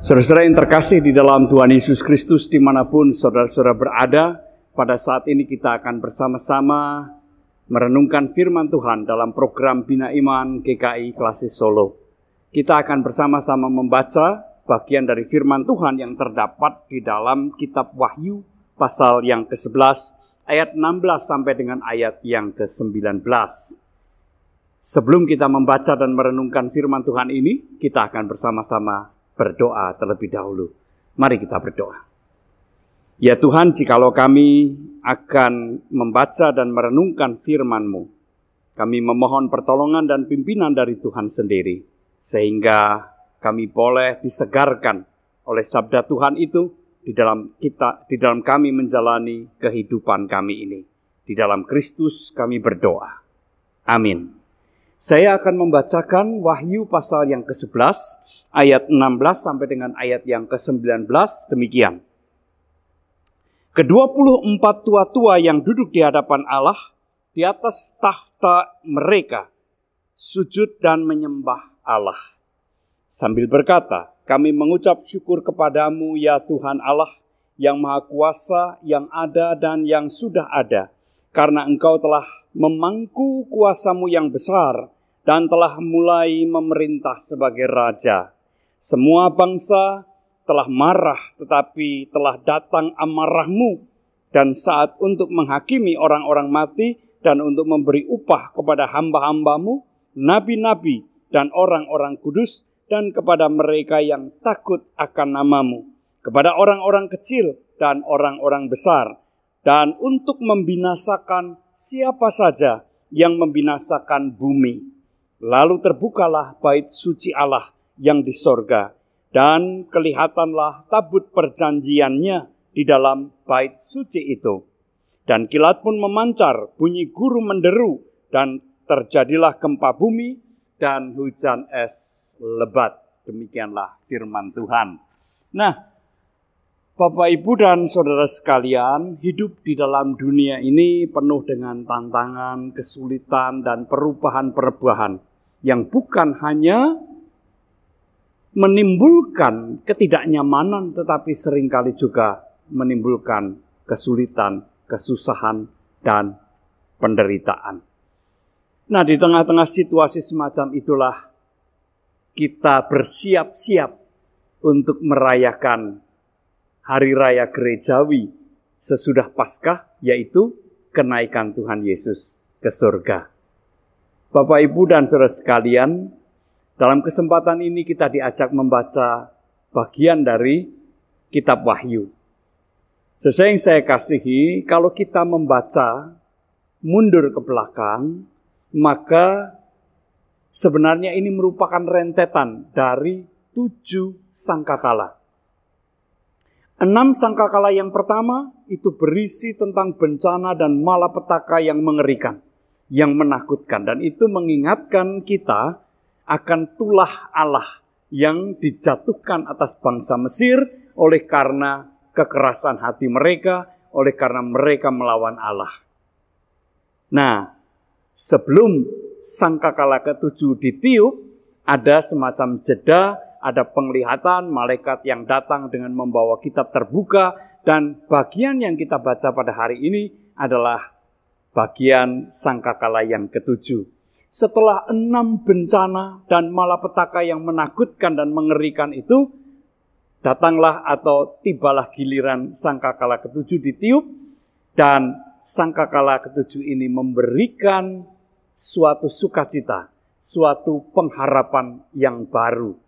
Saudara-saudara yang terkasih di dalam Tuhan Yesus Kristus, dimanapun saudara-saudara berada, pada saat ini kita akan bersama-sama merenungkan firman Tuhan dalam program Bina Iman GKI Klasis Solo. Kita akan bersama-sama membaca bagian dari firman Tuhan yang terdapat di dalam kitab Wahyu pasal yang ke-11 ayat 16 sampai dengan ayat yang ke-19. Sebelum kita membaca dan merenungkan firman Tuhan ini, kita akan bersama-sama berdoa terlebih dahulu. Mari kita berdoa. Ya Tuhan, jikalau kami akan membaca dan merenungkan firman-Mu, kami memohon pertolongan dan pimpinan dari Tuhan sendiri, sehingga kami boleh disegarkan oleh sabda Tuhan itu di dalam kami menjalani kehidupan kami ini. Di dalam Kristus kami berdoa. Amin. Saya akan membacakan Wahyu pasal yang ke-11 ayat 16 sampai dengan ayat yang ke-19 demikian. Ke-24 tua-tua yang duduk di hadapan Allah di atas tahta mereka sujud dan menyembah Allah sambil berkata, "Kami mengucap syukur kepadamu ya Tuhan Allah yang Maha Kuasa, yang ada dan yang sudah ada, karena Engkau telah memangku kuasa-Mu yang besar dan telah mulai memerintah sebagai Raja. Semua bangsa telah marah, tetapi telah datang amarah-Mu dan saat untuk menghakimi orang-orang mati dan untuk memberi upah kepada hamba-hamba-Mu, nabi-nabi dan orang-orang kudus, dan kepada mereka yang takut akan nama-Mu, kepada orang-orang kecil dan orang-orang besar, dan untuk membinasakan siapa saja yang membinasakan bumi." Lalu terbukalah bait suci Allah yang di sorga, dan kelihatanlah tabut perjanjiannya di dalam bait suci itu. Dan kilat pun memancar, bunyi guru menderu, dan terjadilah gempa bumi dan hujan es lebat. Demikianlah firman Tuhan. Nah, Bapak, Ibu, dan saudara sekalian, hidup di dalam dunia ini penuh dengan tantangan, kesulitan, dan perubahan-perubahan yang bukan hanya menimbulkan ketidaknyamanan, tetapi seringkali juga menimbulkan kesulitan, kesusahan, dan penderitaan. Nah, di tengah-tengah situasi semacam itulah kita bersiap-siap untuk merayakan Hari Raya Gerejawi sesudah Paskah, yaitu kenaikan Tuhan Yesus ke surga. Bapak, Ibu, dan saudara sekalian, dalam kesempatan ini kita diajak membaca bagian dari kitab Wahyu. Sesuai yang saya kasihi, kalau kita membaca mundur ke belakang, maka sebenarnya ini merupakan rentetan dari 7 sangkakala. 6 sangkakala yang pertama itu berisi tentang bencana dan malapetaka yang mengerikan, yang menakutkan, dan itu mengingatkan kita akan tulah Allah yang dijatuhkan atas bangsa Mesir oleh karena kekerasan hati mereka, oleh karena mereka melawan Allah. Nah, sebelum sangkakala ke-7 ditiup, ada semacam jeda, ada penglihatan malaikat yang datang dengan membawa kitab terbuka, dan bagian yang kita baca pada hari ini adalah bagian sangkakala yang ke-7. Setelah 6 bencana dan malapetaka yang menakutkan dan mengerikan itu, datanglah atau tibalah giliran sangkakala ke-7 ditiup, dan sangkakala ke-7 ini memberikan suatu sukacita, suatu pengharapan yang baru.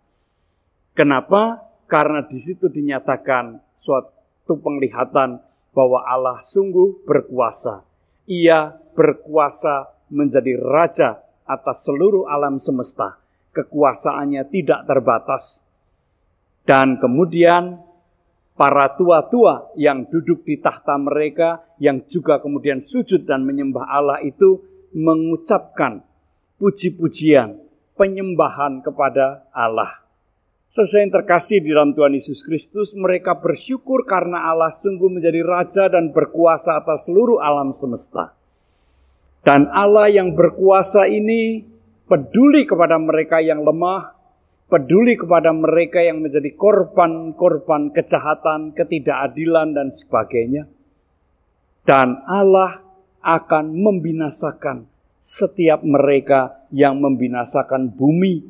Kenapa? Karena di situ dinyatakan suatu penglihatan bahwa Allah sungguh berkuasa. Ia berkuasa menjadi raja atas seluruh alam semesta. Kekuasaannya tidak terbatas. Dan kemudian para tua-tua yang duduk di tahta mereka, yang juga kemudian sujud dan menyembah Allah itu mengucapkan puji-pujian, penyembahan kepada Allah. Saudara yang terkasih di dalam Tuhan Yesus Kristus, mereka bersyukur karena Allah sungguh menjadi raja dan berkuasa atas seluruh alam semesta. Dan Allah yang berkuasa ini peduli kepada mereka yang lemah, peduli kepada mereka yang menjadi korban-korban kejahatan, ketidakadilan, dan sebagainya. Dan Allah akan membinasakan setiap mereka yang membinasakan bumi,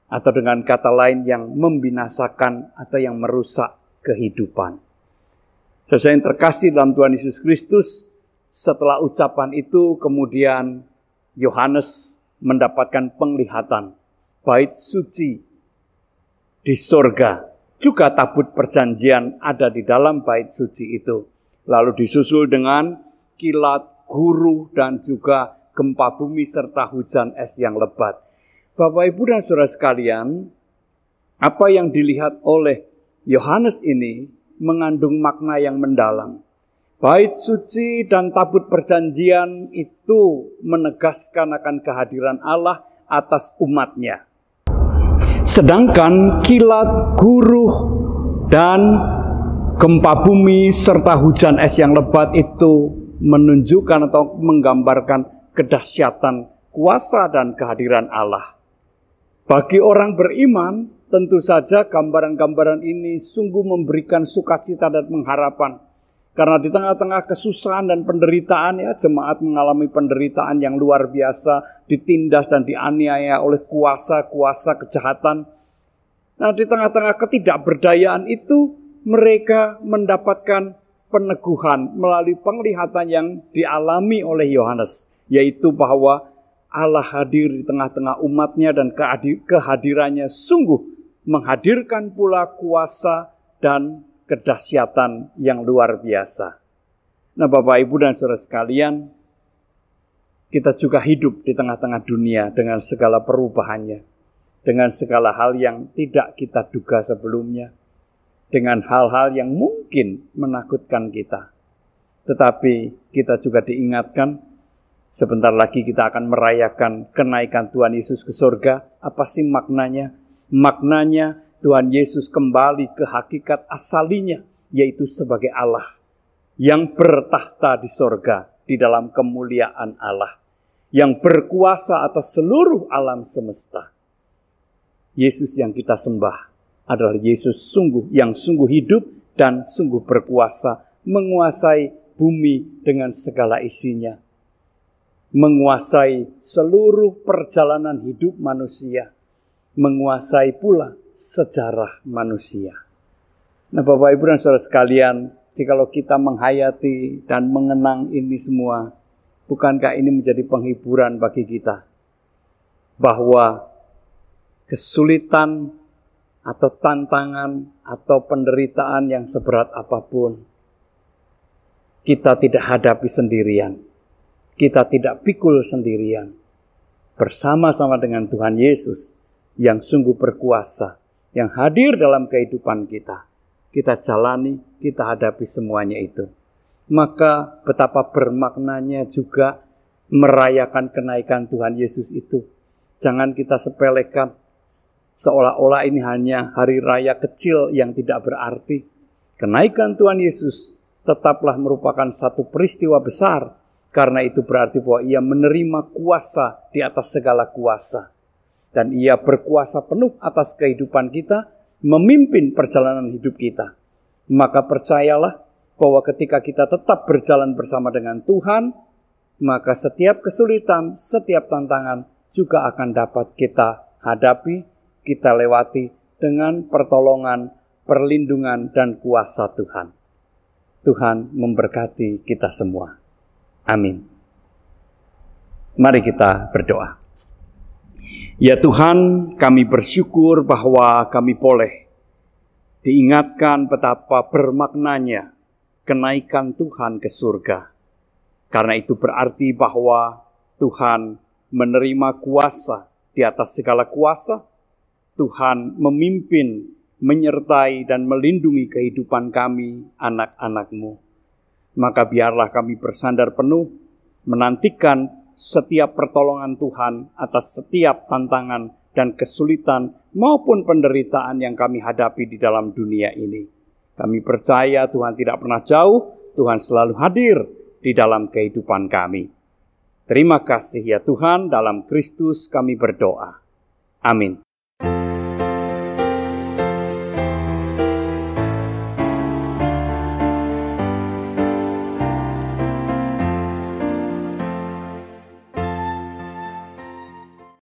atau dengan kata lain yang membinasakan atau yang merusak kehidupan. Saudara yang terkasih dalam Tuhan Yesus Kristus, setelah ucapan itu kemudian Yohanes mendapatkan penglihatan bait suci di sorga, juga tabut perjanjian ada di dalam bait suci itu. Lalu disusul dengan kilat, guruh, dan juga gempa bumi serta hujan es yang lebat. Bapak, Ibu, dan saudara sekalian, apa yang dilihat oleh Yohanes ini mengandung makna yang mendalam. Bait suci dan tabut perjanjian itu menegaskan akan kehadiran Allah atas umatnya. Sedangkan kilat, guruh, dan gempa bumi serta hujan es yang lebat itu menunjukkan atau menggambarkan kedahsyatan kuasa dan kehadiran Allah. Bagi orang beriman, tentu saja gambaran-gambaran ini sungguh memberikan sukacita dan pengharapan. Karena di tengah-tengah kesusahan dan penderitaan, jemaat mengalami penderitaan yang luar biasa, ditindas dan dianiaya oleh kuasa-kuasa kejahatan. Nah, di tengah-tengah ketidakberdayaan itu, mereka mendapatkan peneguhan melalui penglihatan yang dialami oleh Yohanes, yaitu bahwa Allah hadir di tengah-tengah umatnya dan kehadirannya sungguh menghadirkan pula kuasa dan kedahsyatan yang luar biasa. Nah, Bapak, Ibu, dan saudara sekalian, kita juga hidup di tengah-tengah dunia dengan segala perubahannya, dengan segala hal yang tidak kita duga sebelumnya, dengan hal-hal yang mungkin menakutkan kita. Tetapi kita juga diingatkan, sebentar lagi kita akan merayakan kenaikan Tuhan Yesus ke surga. Apa sih maknanya? Maknanya Tuhan Yesus kembali ke hakikat asalinya, yaitu sebagai Allah yang bertahta di surga di dalam kemuliaan Allah, yang berkuasa atas seluruh alam semesta. Yesus yang kita sembah adalah Yesus yang sungguh hidup dan sungguh berkuasa, menguasai bumi dengan segala isinya, menguasai seluruh perjalanan hidup manusia, menguasai pula sejarah manusia. Nah, Bapak, Ibu, dan saudara sekalian, jikalau kita menghayati dan mengenang ini semua, bukankah ini menjadi penghiburan bagi kita? Bahwa kesulitan atau tantangan atau penderitaan yang seberat apapun, kita tidak hadapi sendirian. Kita tidak pikul sendirian. Bersama-sama dengan Tuhan Yesus yang sungguh berkuasa, yang hadir dalam kehidupan kita. Kita jalani, kita hadapi semuanya itu. Maka betapa bermaknanya juga merayakan kenaikan Tuhan Yesus itu. Jangan kita sepelekan, seolah-olah ini hanya hari raya kecil yang tidak berarti. Kenaikan Tuhan Yesus tetaplah merupakan satu peristiwa besar. Karena itu berarti bahwa ia menerima kuasa di atas segala kuasa. Dan ia berkuasa penuh atas kehidupan kita, memimpin perjalanan hidup kita. Maka percayalah bahwa ketika kita tetap berjalan bersama dengan Tuhan, maka setiap kesulitan, setiap tantangan juga akan dapat kita hadapi, kita lewati dengan pertolongan, perlindungan, dan kuasa Tuhan. Tuhan memberkati kita semua. Amin. Mari kita berdoa. Ya Tuhan, kami bersyukur bahwa kami boleh diingatkan betapa bermaknanya kenaikan Tuhan ke surga. Karena itu berarti bahwa Tuhan menerima kuasa di atas segala kuasa. Tuhan memimpin, menyertai, dan melindungi kehidupan kami, anak-anak-Mu. Maka biarlah kami bersandar penuh, menantikan setiap pertolongan Tuhan atas setiap tantangan dan kesulitan maupun penderitaan yang kami hadapi di dalam dunia ini. Kami percaya Tuhan tidak pernah jauh, Tuhan selalu hadir di dalam kehidupan kami. Terima kasih ya Tuhan, dalam Kristus kami berdoa. Amin.